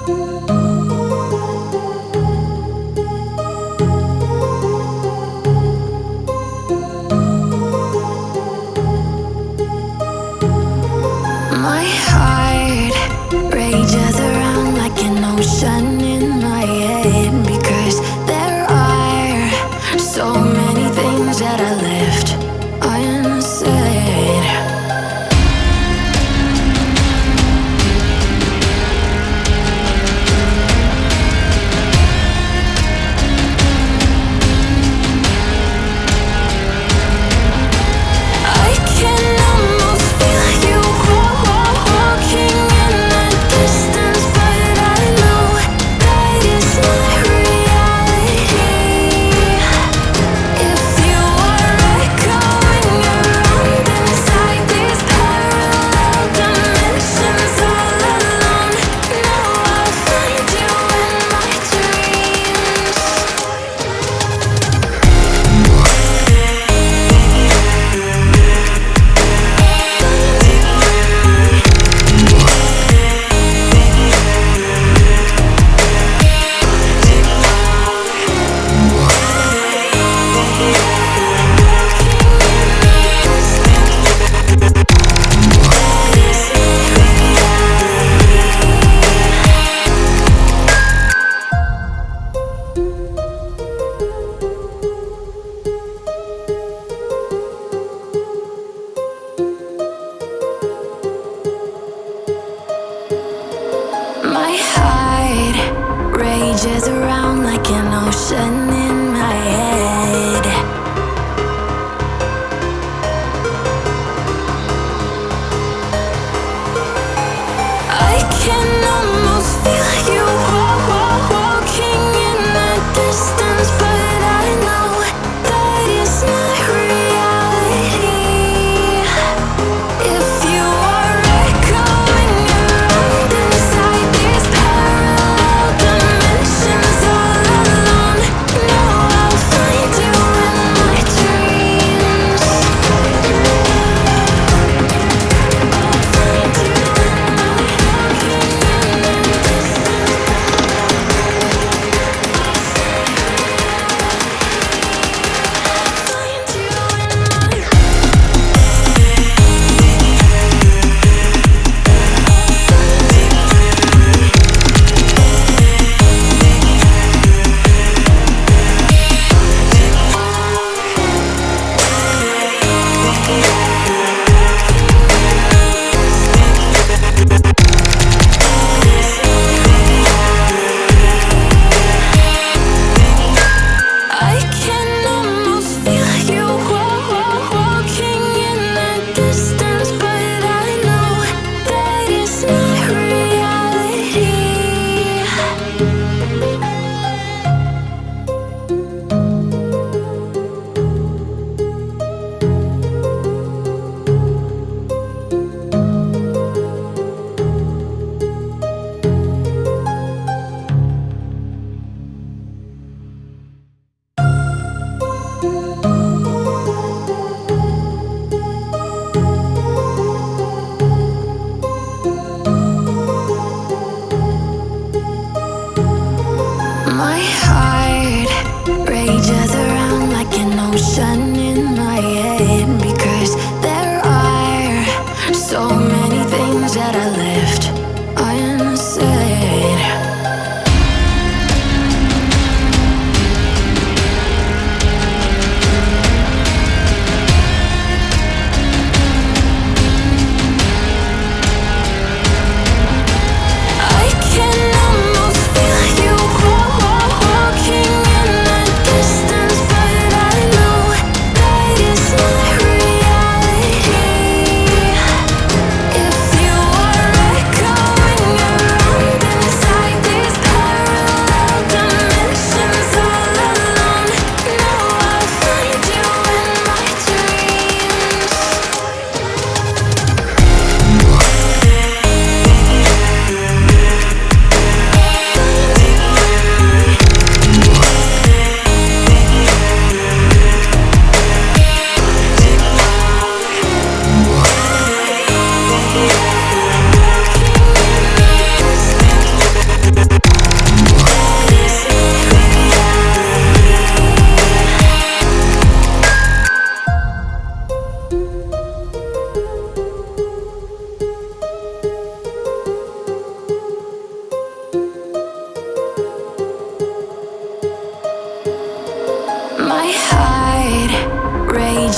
My heart rages around like an ocean in my head because there are so many things that I left unsaid. I can almost feel you walking in the distance, but I know that it's not reality. If you are echoing around inside these parallel dimensions all alone, now I'll find you in my dreams. My heart rages around like an ocean in my head. I can almost feel you walking in the distance, but I know that it's not reality. If you are echoing around inside these parallel dimensions all alone, now I'll find you in my dreams. I'll find you in my walking in the distance.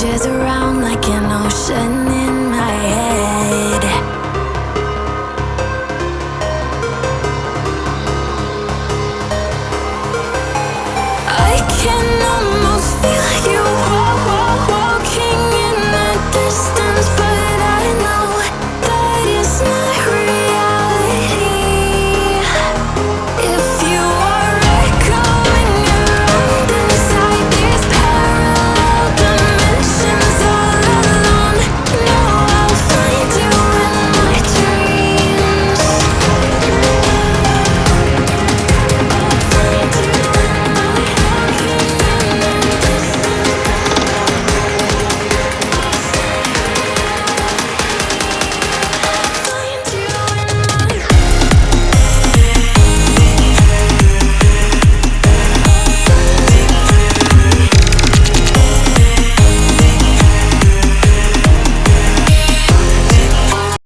rages around like an ocean